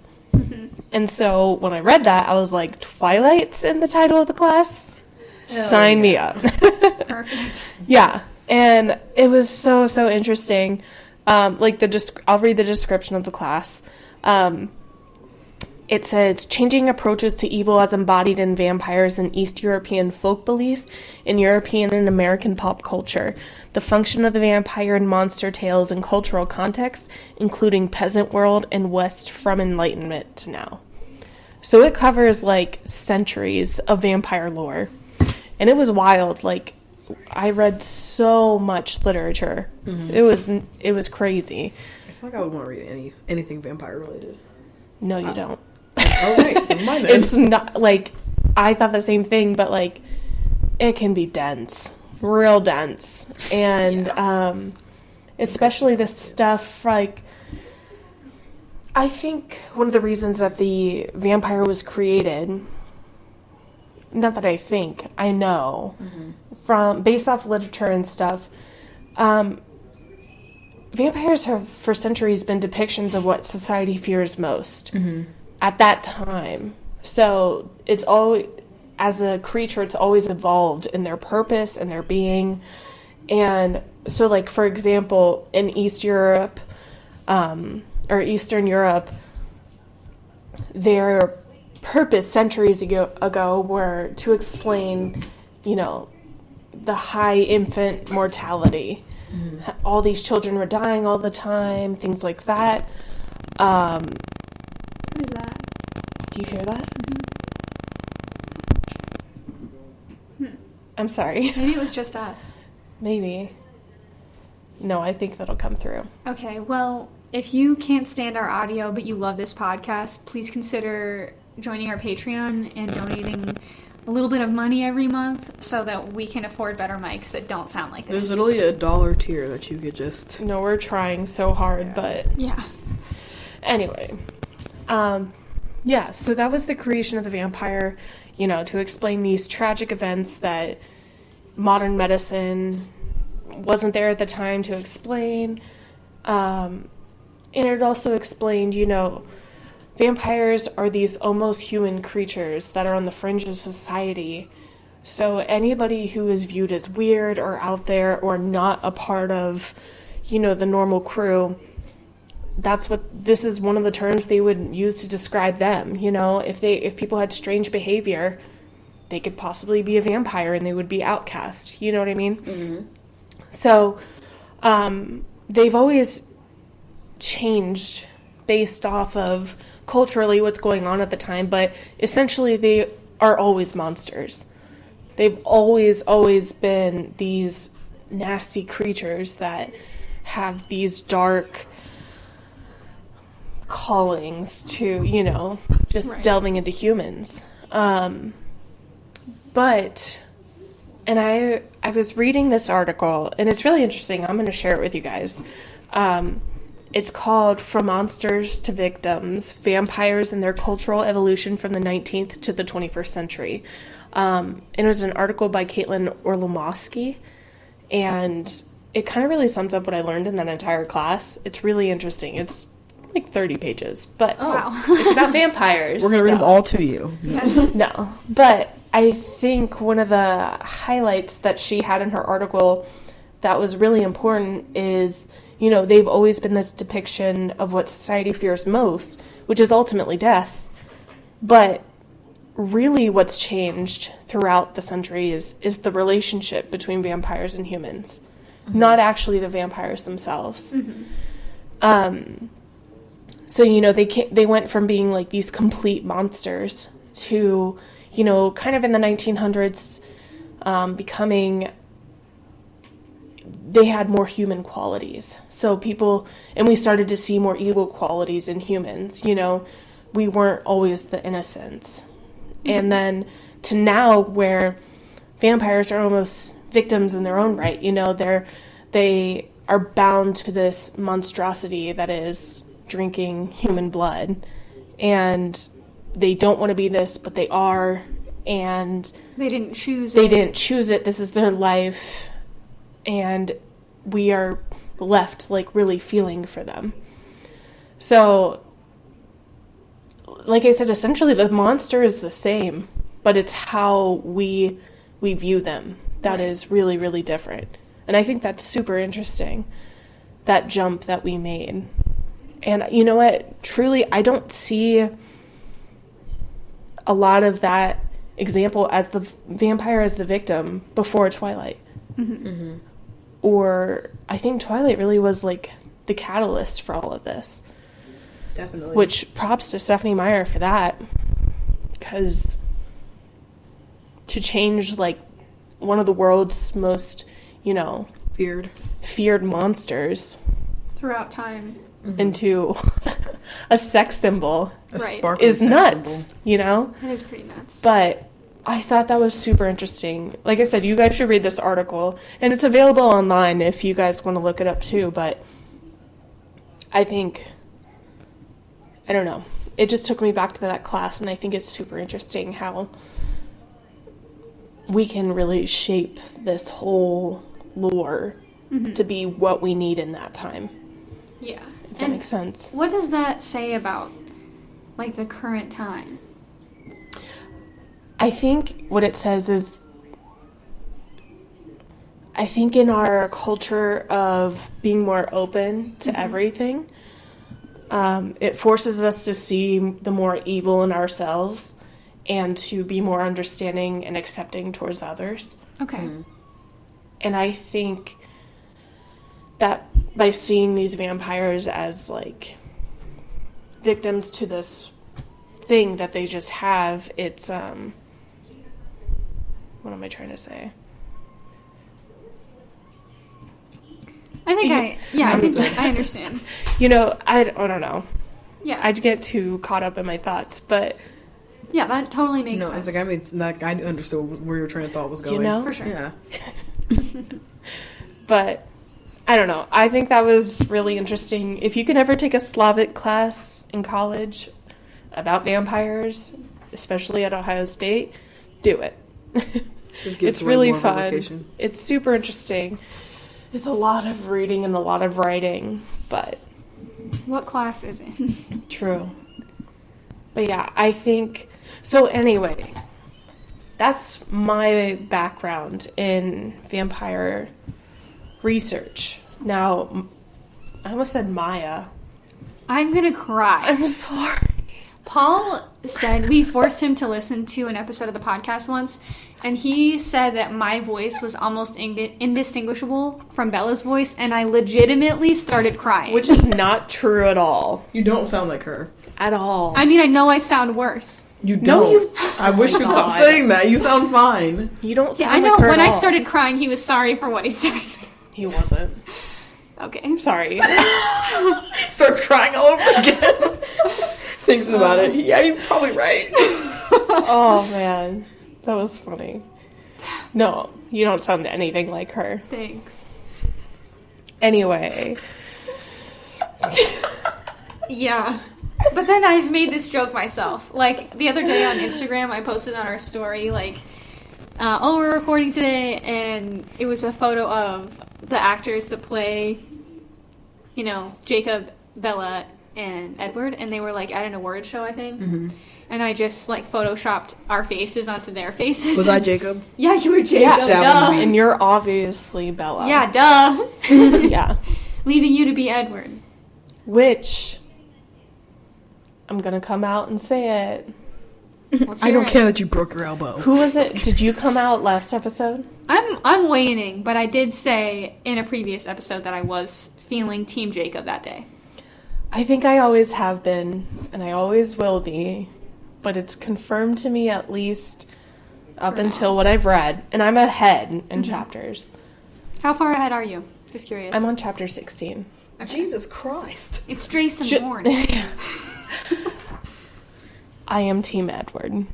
And so when I read that, I was like, Twilight's in the title of the class? Sign me up. Perfect. Yeah, and it was so interesting. I'll read the description of the class. it says, changing approaches to evil as embodied in vampires in East European folk belief, in European and American pop culture, the function of the vampire in monster tales and cultural context, including peasant world and West from Enlightenment to now. So it covers, like, centuries of vampire lore. And it was wild. Like, I read so much literature. It was crazy. I feel like I would want to read anything vampire related. No, you don't. Oh, wait. Never mind then. It's not, like, I thought the same thing, but, like, it can be dense. Real dense. And especially this stuff, like, I think one of the reasons that the vampire was created, not that I think, I know, based off literature and stuff, vampires have for centuries been depictions of what society fears most at that time. So it's always, as a creature, it's always evolved in their purpose and their being. And so, like, for example, in East Europe, or Eastern Europe, their purpose centuries ago were to explain, you know, the high infant mortality. All these children were dying all the time, things like that. What is that? Do you hear that? I'm sorry. Maybe it was just us. Maybe. No, I think that'll come through. Okay, well, if you can't stand our audio but you love this podcast, please consider joining our Patreon and donating a little bit of money every month so that we can afford better mics that don't sound like this. There's literally a $1 tier that you could just... No, we're trying so hard, but... Yeah. Anyway. Yeah, so that was the creation of the vampire, you know, to explain these tragic events that modern medicine wasn't there at the time to explain. And it also explained, you know, vampires are these almost human creatures that are on the fringe of society. So anybody who is viewed as weird or out there or not a part of, you know, the normal crew, this is one of the terms they would use to describe them. You know, if people had strange behavior, they could possibly be a vampire and they would be outcast. You know what I mean? So, they've always changed based off of culturally what's going on at the time, but essentially they are always monsters. They've always been these nasty creatures that have these dark callings to, you know, just delving into humans. But, and I was reading this article, and it's really interesting. I'm going to share it with you guys. It's called From Monsters to Victims, Vampires and Their Cultural Evolution from the 19th to the 21st Century. And it was an article by Caitlin Orlomowski, and it kind of really sums up what I learned in that entire class. It's really interesting. It's like 30 pages, but it's about vampires. We're going to read them all to you. No, but I think one of the highlights that she had in her article that was really important is, you know, they've always been this depiction of what society fears most, which is ultimately death. But really what's changed throughout the centuries is the relationship between vampires and humans, not actually the vampires themselves. So, you know, they went from being like these complete monsters to, you know, kind of in the 1900s becoming, they had more human qualities. So and we started to see more evil qualities in humans. You know, we weren't always the innocents. And then to now where vampires are almost victims in their own right. You know, they are bound to this monstrosity that is drinking human blood, and they don't want to be this, but they are, and they didn't choose it. This is their life, and we are left like really feeling for them. So, like I said, essentially the monster is the same, but it's how we view them that is really, really different. And I think that's super interesting, that jump that we made. And you know what? Truly, I don't see a lot of that example as the vampire as the victim before Twilight. Or I think Twilight really was like the catalyst for all of this. Definitely. Which props to Stephanie Meyer for that. Because to change like one of the world's most, feared monsters Throughout time. into a sex symbol A Right. sparkly is sex nuts, symbol. It is pretty nuts. But I thought that was super interesting. Like I said, you guys should read this article, and it's available online if you guys want to look it up too, but I think, I don't know, it just took me back to that class, and I think it's super interesting how we can really shape this whole lore to be what we need in that time, Yeah. if that makes sense. What does that say about, like, the current time? I think what it says is, I think in our culture of being more open to everything, it forces us to see the more evil in ourselves and to be more understanding and accepting towards others. Okay. And I think that by seeing these vampires as, like, victims to this thing that they just have, it's, what am I trying to say? I think I understand. I don't know. Yeah. I'd get too caught up in my thoughts, but Yeah, that totally makes No, sense. it's like, I understood where your train of thought was going. For sure. Yeah. But I don't know. I think that was really interesting. If you can ever take a Slavic class in college about vampires, especially at Ohio State, do it. Just gives It's away really more of our fun. location. It's super interesting. It's a lot of reading and a lot of writing, but What class is it? true. But yeah, I think so. Anyway, that's my background in vampire research. Now, I almost said Maya. I'm gonna cry. I'm sorry. Paul said we forced him to listen to an episode of the podcast once, and he said that my voice was almost indistinguishable from Bella's voice, and I legitimately started crying. Which is not true at all. You don't sound like her. At all. I mean, I know I sound worse. You No, don't. you- I wish you'd stop God. saying that. You sound fine. You don't sound Yeah, I know. like her When at I all. started crying, he was sorry for what he said. He wasn't. Okay. I'm sorry. Starts crying all over again. Thinks about it. Yeah, you're probably right. Oh, man. That was funny. No, you don't sound anything like her. Thanks. Anyway. Yeah. But then I've made this joke myself. Like, the other day on Instagram, I posted on our story, like, oh, we're recording today, and it was a photo of the actors that play, Jacob, Bella, and Edward, and they were, like, at an award show, I think. Mm-hmm. And I just, like, photoshopped our faces onto their faces. Was I Jacob? Yeah, you were Jacob, that was duh. me. And you're obviously Bella. Yeah, duh. Yeah. Leaving you to be Edward. Which, I'm going to come out and say it. Let's I hear don't it. care that you broke your elbow. Who was it? Did you come out last episode? I'm waning, but I did say in a previous episode that I was feeling Team Jacob that day. I think I always have been, and I always will be, but it's confirmed to me at least up For now. until what I've read, and I'm ahead in chapters. How far ahead are you? Just curious. I'm on chapter 16. Jesus Christ. It's Jason Should- Bourne. I am Team Edward.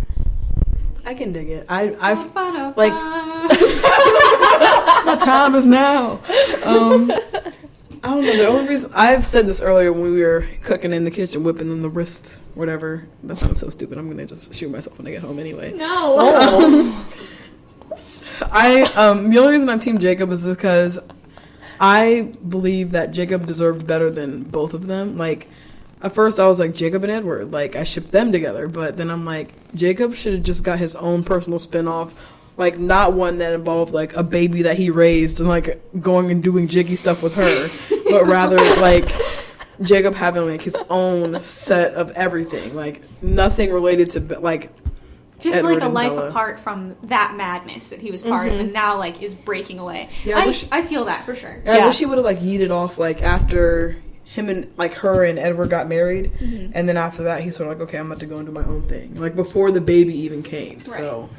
I can dig it. I've like Like, my time is now. I don't know. The only reason I've said this earlier when we were cooking in the kitchen, whipping them the wrist, whatever. That sounds so stupid. I'm gonna just shoot myself when I get home anyway. no. The only reason I'm Team Jacob is because I believe that Jacob deserved better than both of them. Like, at first I was like, Jacob and Edward, like, I shipped them together, but then I'm like, Jacob should have just got his own personal spin-off, like, not one that involved, like, a baby that he raised and, like, going and doing jiggy stuff with her, but rather, like, Jacob having, like, his own set of everything, like, nothing related to, like, just Edward like a and life Bella. apart from that madness that he was part of, and now like is breaking away. Yeah, I feel that for sure. I wish he would have like yeeted off like after him and like her and Edward got married, and then after that he's sort of like, okay, I'm about to go and do my own thing, like before the baby even came. Right. So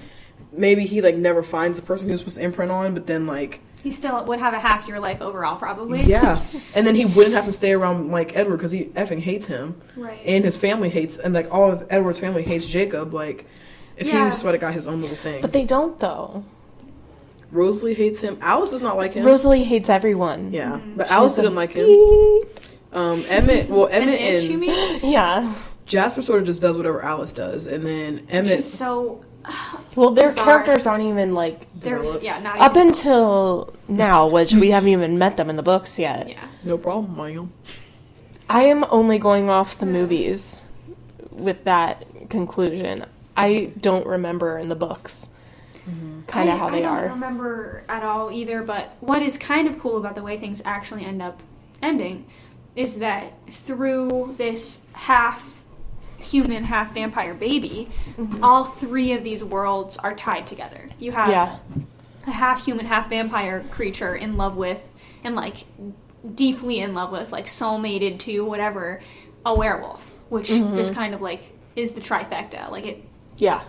maybe he like never finds the person he was supposed to imprint on, but then like He still would have a happier life overall, probably. yeah, and then he wouldn't have to stay around like Edward because he effing hates him, Right. and his family hates, and like all of Edward's family hates Jacob. Like if he just would have got his own little thing. But they don't, though. Rosalie hates him. Alice does not like him. Rosalie hates everyone. Yeah, but Alice didn't like him. Emmett Bitch, you and mean? Yeah. Jasper sort of just does whatever Alice does, and then Emmett. She's so Well, their bizarre. characters aren't even, like, There's not up even, until now, which we haven't even met them in the books yet. yeah. No problem, ma'am. I am only going off the movies with that conclusion. I don't remember in the books kind of how they I are. don't remember at all either, but what is kind of cool about the way things actually end up ending is that through this half human, half vampire baby, all three of these worlds are tied together. You have a half human, half vampire creature in love with, and like deeply in love with, like soulmated to whatever, a werewolf, which this kind of like is the trifecta. Like it Yeah,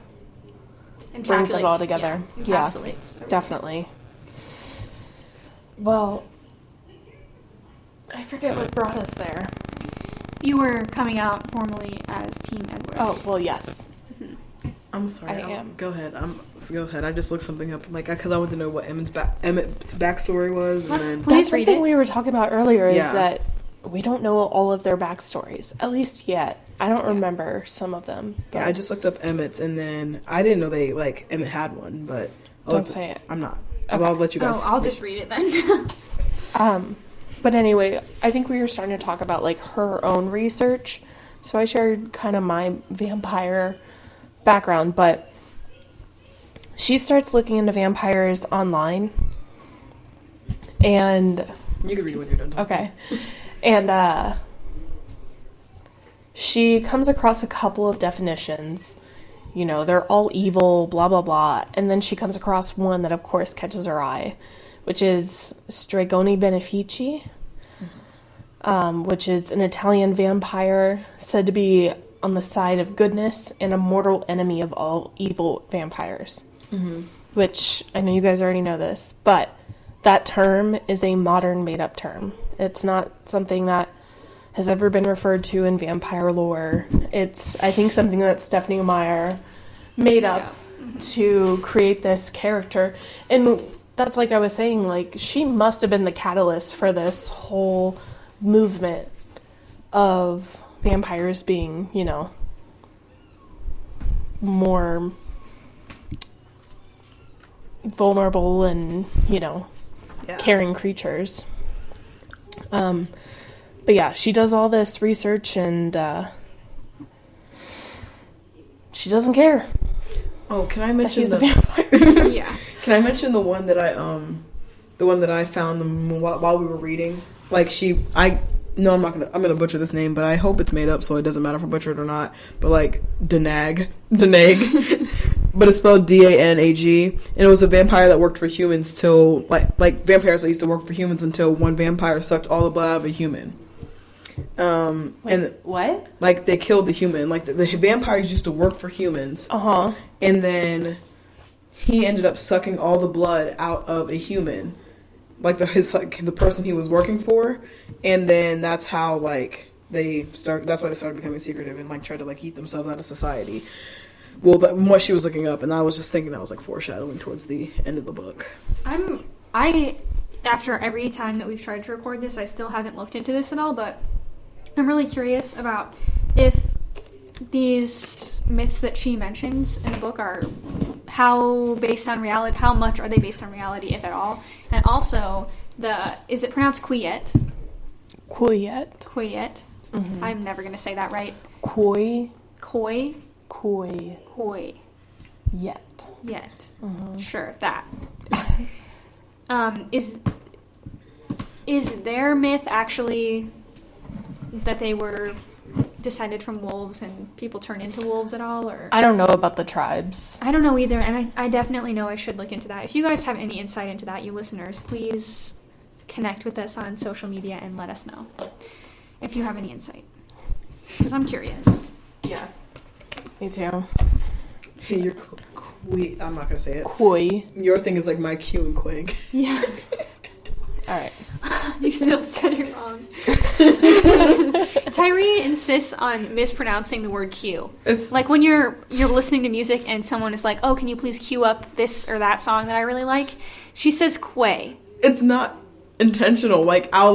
encapsulates brings it all together. Yeah, encapsulates everything. definitely. Well, I forget what brought us there. You were coming out formally as Team Edward. Oh, well, yes. I'm sorry. I am. Go ahead. Go ahead. I just looked something up, like, because I wanted to know what Emmett's backstory was, and then Please That's read something it. we were talking about earlier is Yeah. that we don't know all of their backstories, at least yet. I don't remember some of them. yeah, I just looked up Emmett's, and then I didn't know they like Emmett had one, but Don't say it. I'm not. Okay. I'll let you guys. Oh, I'll just read it then. But anyway, I think we were starting to talk about like her own research. So I shared kind of my vampire background, but she starts looking into vampires online. And You can read it when you're done. okay. And she comes across a couple of definitions. You know, they're all evil, blah, blah, blah. And then she comes across one that, of course, catches her eye, which is Stregoni Benefici, which is an Italian vampire said to be on the side of goodness and a mortal enemy of all evil vampires. Which, I know you guys already know this, but that term is a modern made-up term. It's not something that has ever been referred to in vampire lore. It's, I think, something that Stephanie Meyer made up to create this character. And that's like I was saying, like, she must have been the catalyst for this whole movement of vampires being, you know, more vulnerable and, you know, caring creatures. But yeah, she does all this research and she doesn't care. Oh, can I that mention he's a the? vampire. Yeah. Can I mention the one that I found while we were reading? Like I'm gonna butcher this name, but I hope it's made up, so it doesn't matter if I butcher it or not. But like Danag, but it's spelled Danag, and it was a vampire that worked for humans till like vampires that used to work for humans until one vampire sucked all the blood out of a human. And What? like they killed the human. Like the vampires used to work for humans, and then he ended up sucking all the blood out of a human, like the person he was working for, and then that's how like that's why they started becoming secretive and like tried to like eat themselves out of society. Well, what she was looking up, and I was just thinking that was like foreshadowing towards the end of the book. After every time that we've tried to record this, I still haven't looked into this at all, but I'm really curious about if these myths that she mentions in the book are how based on reality, how much are they based on reality, if at all? And also, is it pronounced Quiet? Quiet. Quiet. Mm-hmm. I'm never going to say that right. Koi. Koi? Koi. Koi. Yet. Yet. Mm-hmm. Sure, that. Is their myth actually that they were descended from wolves and people turn into wolves at all, or I don't know about the tribes. I don't know either, and I definitely know I should look into that. If you guys have any insight into that, you listeners, please connect with us on social media and let us know if you have any insight, because I'm curious. Yeah. Me too. Hey, you're I'm not gonna say it. Koi. Your thing is like my Q and Quig. Yeah. All right. You still said it wrong. Tyree insists on mispronouncing the word cue. It's Like when you're listening to music and someone is like, "Oh, can you please cue up this or that song that I really like?" She says "quay." it's not intentional. Like I'll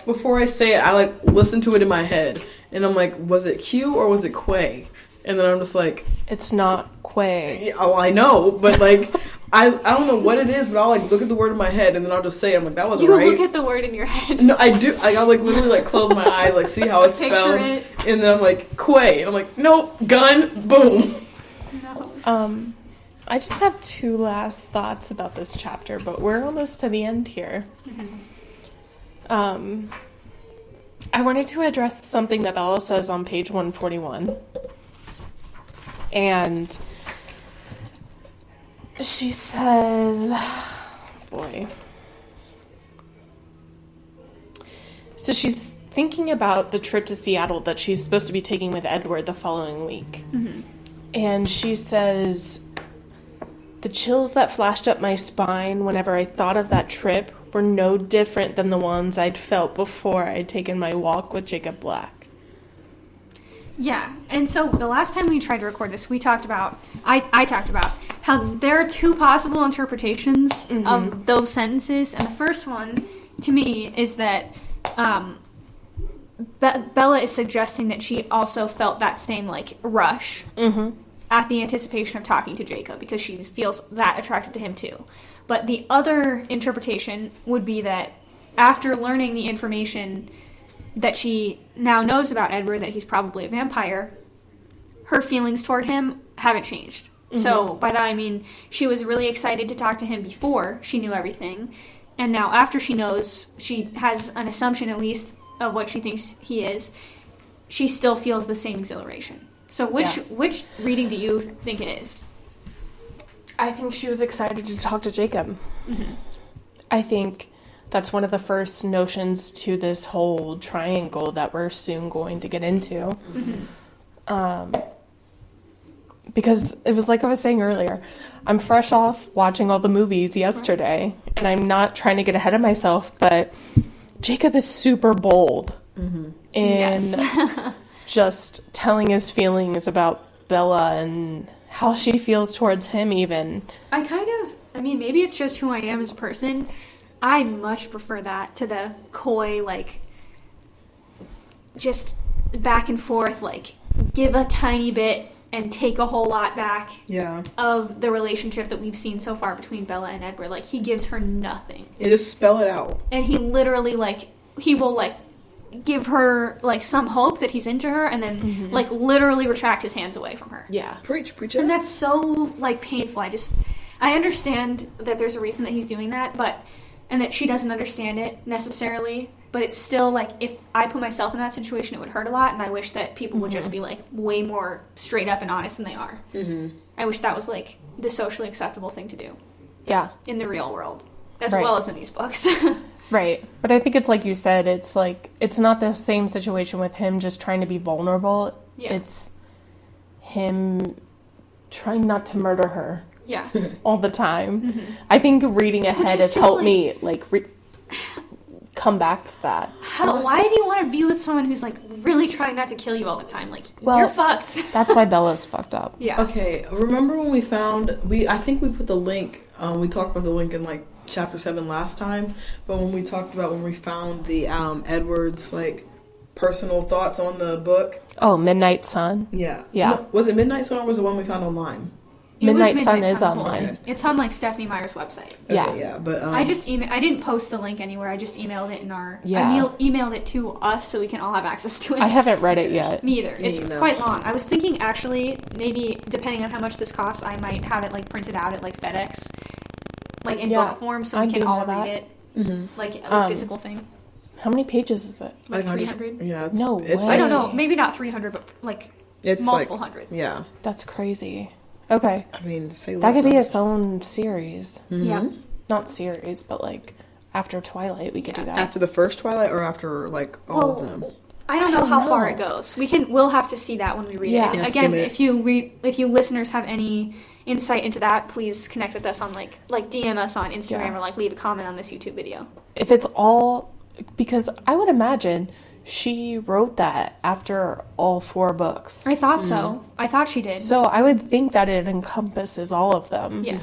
before I say it, I listen to it in my head, and I'm like, was it Q or was it Quay? And then I'm just like, It's not Quay. yeah, oh, I know, but I don't know what it is, but I'll look at the word in my head, and then I'll just say, I'm like, that wasn't You right. look at the word in your head. No, I do. I'll literally close my eyes, see how it's Picture spelled, it. and then I'm like, Quay, and I'm like, nope, gun, boom. No. I just have two last thoughts about this chapter, but we're almost to the end here. I wanted to address something that Bella says on page 141. And she says, boy. So she's thinking about the trip to Seattle that she's supposed to be taking with Edward the following week. And she says, the chills that flashed up my spine whenever I thought of that trip were no different than the ones I'd felt before I'd taken my walk with Jacob Black. Yeah, and so the last time we tried to record this, we talked about, I talked about how there are two possible interpretations of those sentences, and the first one, to me, is that Bella is suggesting that she also felt that same, rush at the anticipation of talking to Jacob, because she feels that attracted to him too. But the other interpretation would be that after learning the information that she now knows about Edward, that he's probably a vampire, her feelings toward him haven't changed. So by that I mean she was really excited to talk to him before she knew everything, and now after she knows, she has an assumption at least of what she thinks he is, she still feels the same exhilaration. So which reading do you think it is? I think she was excited to talk to Jacob. I think that's one of the first notions to this whole triangle that we're soon going to get into. Because it was like I was saying earlier, I'm fresh off watching all the movies yesterday, and I'm not trying to get ahead of myself, but Jacob is super bold in just telling his feelings about Bella and how she feels towards him even. I mean, maybe it's just who I am as a person. I much prefer that to the coy, just back and forth, give a tiny bit and take a whole lot back of the relationship that we've seen so far between Bella and Edward. He gives her nothing. You just spell it out. And he literally, he will, give her, some hope that he's into her, and then, literally retract his hands away from her. Yeah. Preach it. And that's so, painful. I understand that there's a reason that he's doing that, and that she doesn't understand it necessarily, but it's still, if I put myself in that situation, it would hurt a lot, and I wish that people would just be, way more straight up and honest than they are. I wish that was, the socially acceptable thing to do. Yeah. In the real world, as well as in these books. Right. But I think it's like you said, it's not the same situation with him just trying to be vulnerable. Yeah. It's him trying not to murder her. Yeah. All the time. I think reading ahead has helped me, come back to that. Why do you want to be with someone who's, really trying not to kill you all the time? You're fucked. That's why Bella's fucked up. Yeah. Okay, remember when we found, I think we put the link, we talked about the link in, chapter 7 last time, but when we talked about when we found the, Edward's, personal thoughts on the book. Oh, Midnight Sun? Yeah. Yeah. No, was it Midnight Sun or was it one we found online? Midnight Sun is online. It's on Stephanie Meyer's website. Yeah. Okay, yeah, but I didn't post the link anywhere. I just emailed it in our. Yeah. I emailed it to us so we can all have access to it. I haven't read it yet. Me either. It's No. quite long. I was thinking actually maybe depending on how much this costs, I might have it printed out at FedEx, in book form, so we I'd can be all into read that. it, a physical thing. How many pages is it? Like 100. 300? Yeah. No it's way. I don't know. Maybe not 300, but like It's multiple like, hundred. Yeah. That's crazy. Okay. I mean, say That could less. be its own series. Yeah. Not series, but like after Twilight, we could do that. After the first Twilight or after, like, all of them? I don't know how know. far it goes. We'll have to see that when we read Yeah. it. Yeah, And skim again, it. if you listeners have any insight into that, please connect with us on like DM us on Instagram Yeah. or like leave a comment on this YouTube video. If it's all, because I would imagine she wrote that after all 4 books. I thought so. I thought she did. So I would think that it encompasses all of them. Yeah.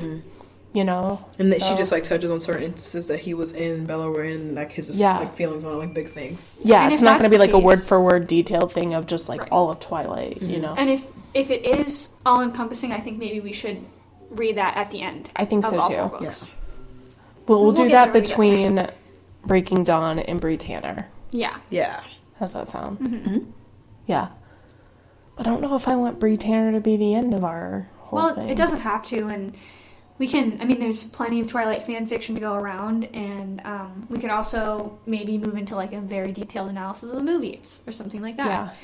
You know? And that she So- just, like, touches on certain instances that he was in, Bella were in, like, his Yeah. like feelings on, like, big things. Yeah, And it's if not that's going to be the like a word case- for word detailed thing of just like Right. all of Twilight, you know? And if it is all encompassing, I think maybe we should read that at the end. I think of so all too. 4 books. We'll We'll do get that there when we get between Breaking Dawn and Bree Tanner. Yeah. Yeah. How's that sound? Yeah. But I don't know if I want Bree Tanner to be the end of our whole Well, thing. it doesn't have to, and we can. I mean, there's plenty of Twilight fan fiction to go around, and we could also maybe move into like a very detailed analysis of the movies or something like that.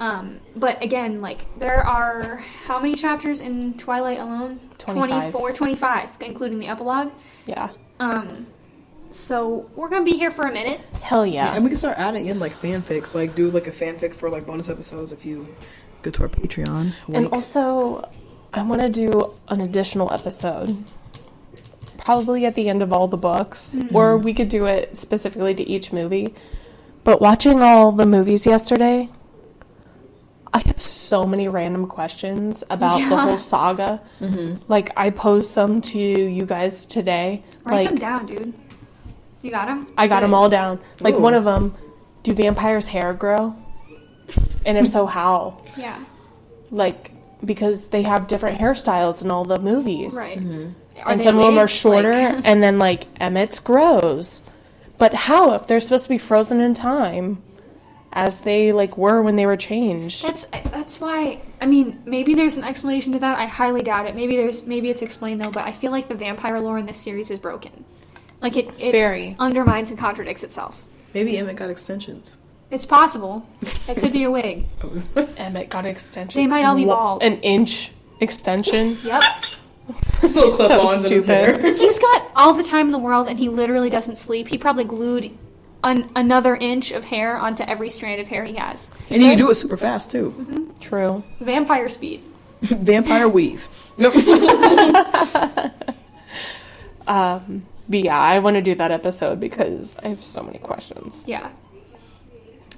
Yeah. But again, like there are how many chapters in Twilight alone? 25. 25, including the epilogue. Yeah. So we're gonna be here for a minute. Hell yeah. And we can start adding in, like, fanfics. Like, do, like, a fanfic for, like, bonus episodes if you go to our Patreon. And Link. also, I want to do an additional episode. Probably at the end of all the books. Or we could do it specifically to each movie. But watching all the movies yesterday, I have so many random questions about the whole saga. Like, I posed some to you guys today. Write them Like, down, dude. You got them? I got them all down. Like, Ooh. one of them, do vampires' hair grow? And if so, how? Yeah. Like, because they have different hairstyles in all the movies. Right. And some of them are shorter, and then, like, Emmett's grows. But how, if they're supposed to be frozen in time, as they, like, were when they were changed? That's why. I mean, maybe there's an explanation to that. I highly doubt it. Maybe it's explained though. But I feel like the vampire lore in this series is broken. Like it Very. undermines and contradicts itself. Maybe Emmett got extensions. It's possible. It could be a wig. Emmett got an extension. They might all be bald. An inch extension. Yep. So so stupid. He's got all the time in the world, and he literally doesn't sleep. He probably glued another inch of hair onto every strand of hair he has. And you can do it super fast, too. True. Vampire speed. Vampire weave. Nope. But yeah, I want to do that episode because I have so many questions. Yeah.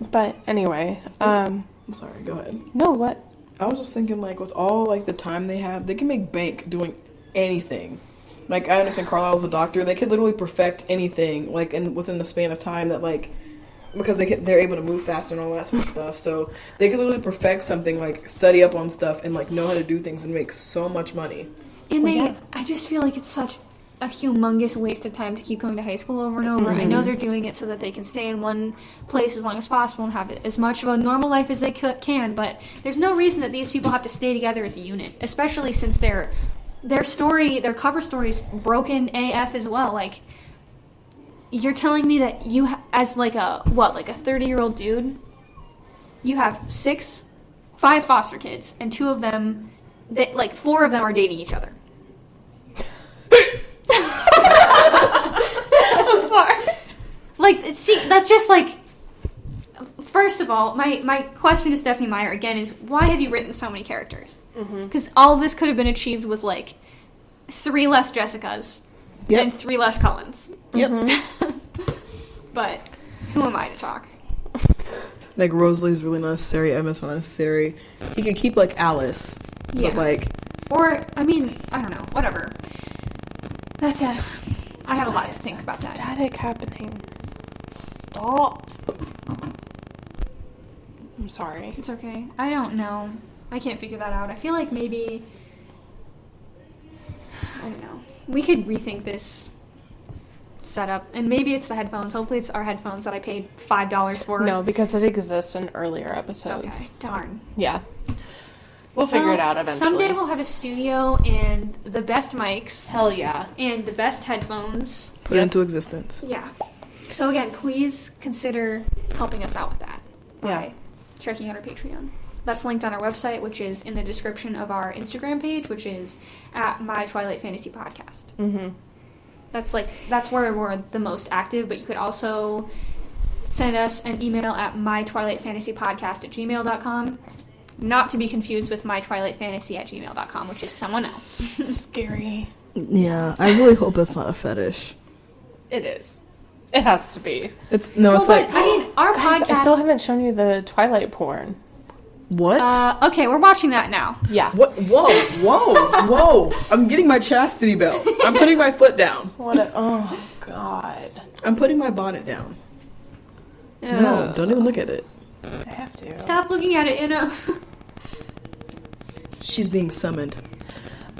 But anyway, I'm sorry, go ahead. no, what? I was just thinking, like, with all, like, the time they have, they can make bank doing anything. Like, I understand Carlisle's a doctor. They could literally perfect anything, like, within the span of time that, like, because they're able to move faster and all that sort of stuff. So they could literally perfect something, like, study up on stuff and, like, know how to do things and make so much money. And yeah. I just feel like it's such a humongous waste of time to keep going to high school over and over. I know they're doing it so that they can stay in one place as long as possible and have as much of a normal life as they can, but there's no reason that these people have to stay together as a unit, especially since their cover story's broken AF as well. Like, you're telling me that you, as like a 30-year-old dude, you have 5 foster kids, and 2 of them, 4 of them are dating each other. I'm sorry. Like, see, that's just like. First of all, my question to Stephanie Meyer again is, why have you written so many characters? Because all of this could have been achieved with like 3 less Jessicas and 3 less Cullens. Yep. But who am I to talk? Like, Rosalie's really not necessary. Emma's not necessary. He could keep, like, Alice. Yeah. But, like... Or, I mean, I don't know. Whatever. I have a lot to think about that. Static happening. Stop. I'm sorry. It's okay. I don't know. I can't figure that out. I feel like maybe... I don't know. We could rethink this setup. And maybe it's the headphones. Hopefully it's our headphones that I paid $5 for. No, because it exists in earlier episodes. Okay. Darn. Yeah. We'll figure it out eventually. Someday we'll have a studio and the best mics Hell yeah. and the best headphones. Put it into existence. Yeah. So again, please consider helping us out with that by Yeah. checking out our Patreon. That's linked on our website, which is in the description of our Instagram page, which is at My Twilight Fantasy Podcast. Mm-hmm. That's where we're the most active, but you could also send us an email at mytwilightfantasypodcast@gmail.com. Not to be confused with mytwilightfantasy@gmail.com, which is someone else. Scary. Yeah, I really hope that's not a fetish. It is. It has to be. It's Well, like but, I mean, our Guys, podcast... I still haven't shown you the Twilight porn. what? Okay, we're watching that now. Yeah. What? Whoa! I'm getting my chastity belt. I'm putting my foot down. Oh, God. I'm putting my bonnet down. Ugh. No, don't even look at it. I have to. Stop looking at it, Anna. She's being summoned.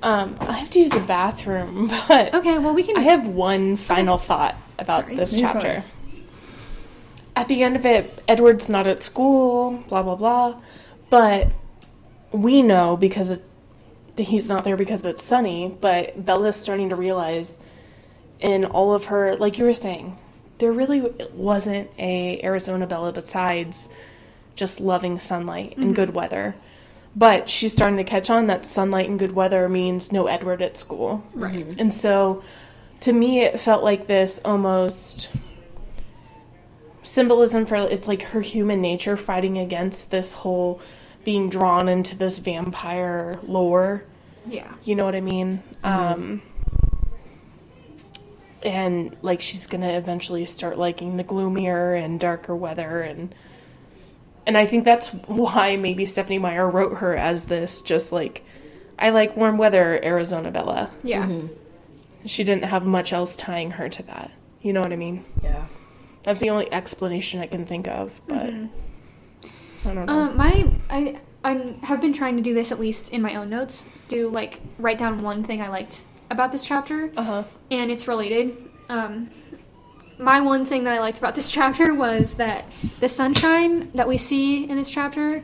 I have to use the bathroom, but Okay, well, we can... I have one final thought about Sorry. this You're chapter. At the end of it, Edward's not at school, blah, blah, blah. But we know because he's not there because it's sunny, but Bella's starting to realize in all of her, like you were saying, there really wasn't a Arizona Bella besides just loving sunlight and good weather. But she's starting to catch on that sunlight and good weather means no Edward at school. Right. And so, to me, it felt like this almost symbolism for, it's like her human nature fighting against this whole being drawn into this vampire lore. Yeah. You know what I mean? And, like, she's gonna eventually start liking the gloomier and darker weather, and I think that's why maybe Stephanie Meyer wrote her as this, just like, I like warm weather, Arizona Bella. Yeah. She didn't have much else tying her to that. You know what I mean? Yeah. That's the only explanation I can think of, but I don't know. I have been trying to do this, at least in my own notes, write down one thing I liked about this chapter, and it's related. My one thing that I liked about this chapter was that the sunshine that we see in this chapter,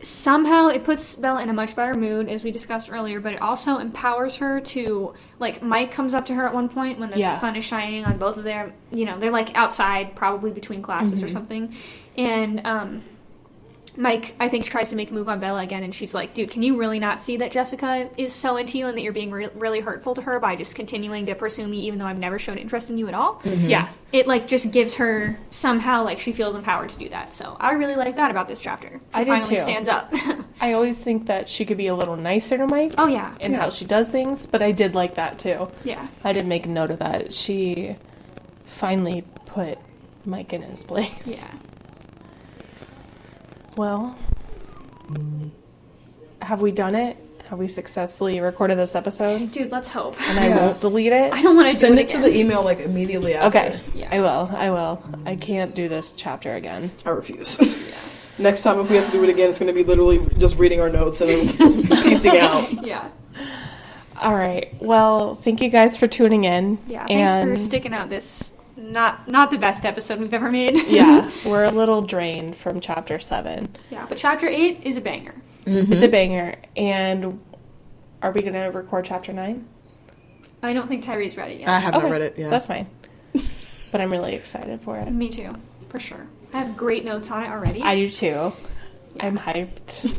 somehow it puts Bella in a much better mood, as we discussed earlier, but it also empowers her to, like, Mike comes up to her at one point when the sun is shining on both of them. You know, they're, like, outside, probably between classes or something, and Mike, I think, tries to make a move on Bella again, and she's like, dude, can you really not see that Jessica is so into you and that you're being really hurtful to her by just continuing to pursue me even though I've never shown interest in you at all? Yeah. It, like, just gives her somehow, like, she feels empowered to do that. So I really like that about this chapter. I She do finally too. stands up. I always think that she could be a little nicer to Mike Oh, yeah. in how she does things, but I did like that too. Yeah. I did make a note of that. She finally put Mike in his place. Yeah. Well, have we done it? Have we successfully recorded this episode? Dude, let's hope. And I won't delete it? I don't want to do Send it it to again. the email like immediately after. Okay. Yeah. I will. I can't do this chapter again. I refuse. Next time, if we have to do it again, it's going to be literally just reading our notes and then piecing out. Yeah. All right. Well, thank you guys for tuning in. Yeah. Thanks and for sticking out this not the best episode we've ever made. yeah, we're a little drained from chapter 7. Yeah, but chapter 8 is a banger. It's a banger. And are we going to record chapter 9? I don't think Tyree's ready yet. I have not Okay, read it. Yeah, that's fine. But I'm really excited for it. Me too, for sure. I have great notes on it already. I do too. I'm hyped.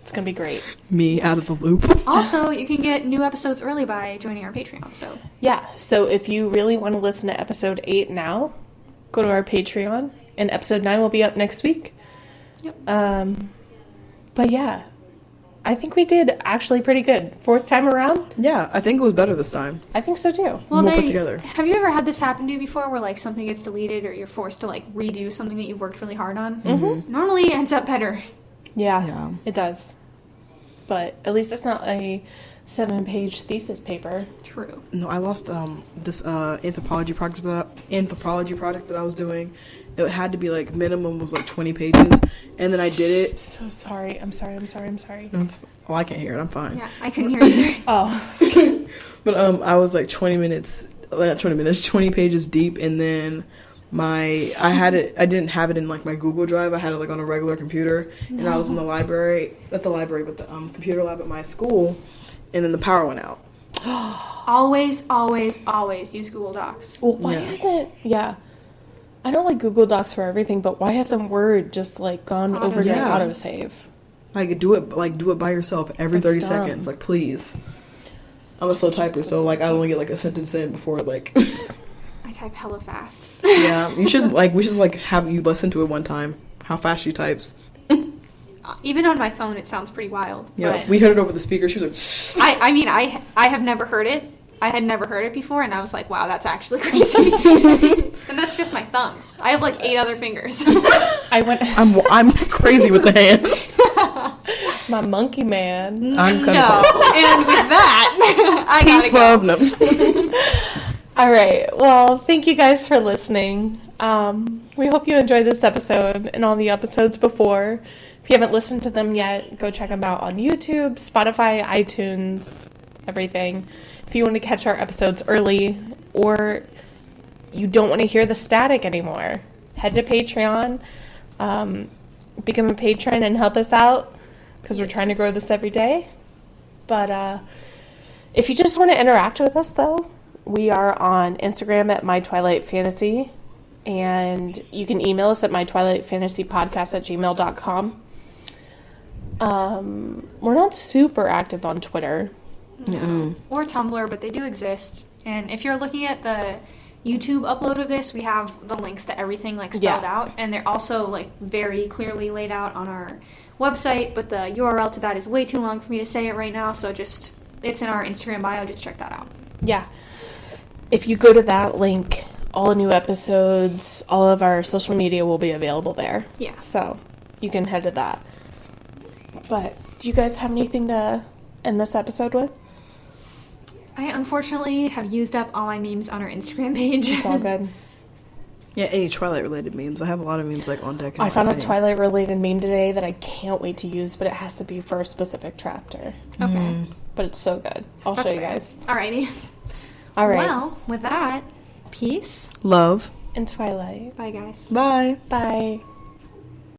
It's going to be great. me out of the loop. Also, you can get new episodes early by joining our Patreon, so... Yeah, so if you really want to listen to episode 8 now, go to our Patreon, and episode 9 will be up next week. Yep. But yeah, I think we did actually pretty good. 4th time around? Yeah, I think it was better this time. I think so too. Well, More put together. Have you ever had this happen to you before, where, like, something gets deleted or you're forced to, like, redo something that you've worked really hard on? Mm-hmm. Normally it ends up better. Yeah, it does. But at least it's not a 7-page thesis paper. True. No, I lost this anthropology project that I was doing. It had to be like minimum was like 20 pages, and then I did it. So sorry. I'm sorry. No, well, I can't hear it. I'm fine. Yeah, I couldn't hear either. Oh. But I was like 20 pages deep, and then I didn't have it in like my Google Drive. I had it like on a regular computer, and I was in the library, with the computer lab at my school, and then the power went out. Always, always, always use Google Docs. Well, why hasn't... Yeah. I don't like Google Docs for everything, but why hasn't Word just, like, gone over to autosave? Like, do it by yourself every 30 seconds. Like, please. I'm a slow typer, so, like, I only get, like, a sentence in before, like... I type hella fast. Yeah, we should, like, have you listen to it one time. How fast she types. Even on my phone, it sounds pretty wild. Yeah, we heard it over the speaker. She was like... I mean, I have never heard it. I had never heard it before, and I was like, wow, that's actually crazy. And that's just my thumbs. I have, like, 8 other fingers. I'm crazy with the hands. My monkey man. I'm kind and with that, I peace, gotta love, go. no. All right. Well, thank you guys for listening. We hope you enjoyed this episode and all the episodes before. If you haven't listened to them yet, go check them out on YouTube, Spotify, iTunes, everything. If you want to catch our episodes early or you don't want to hear the static anymore, head to Patreon, become a patron and help us out because we're trying to grow this every day. But if you just want to interact with us, though, we are on Instagram at mytwilightfantasy, and you can email us at mytwilightfantasypodcast@gmail.com. We're not super active on Twitter. No. Or Tumblr, but they do exist. And if you're looking at the YouTube upload of this, we have the links to everything like spelled out, and they're also like very clearly laid out on our website, but the URL to that is way too long for me to say it right now, so just it's in our Instagram bio, just check that out. Yeah. If you go to that link, all new episodes, all of our social media will be available there. Yeah. So you can head to that. But do you guys have anything to end this episode with? I unfortunately have used up all my memes on our Instagram page. It's all good. Yeah, any Twilight-related memes. I have a lot of memes, like, on deck. I found a Twilight-related meme today that I can't wait to use, but it has to be for a specific chapter. Okay. But it's so good. I'll show you guys. Alrighty. All right. Well, with that, peace. Love. And Twilight. Bye, guys. Bye. Bye.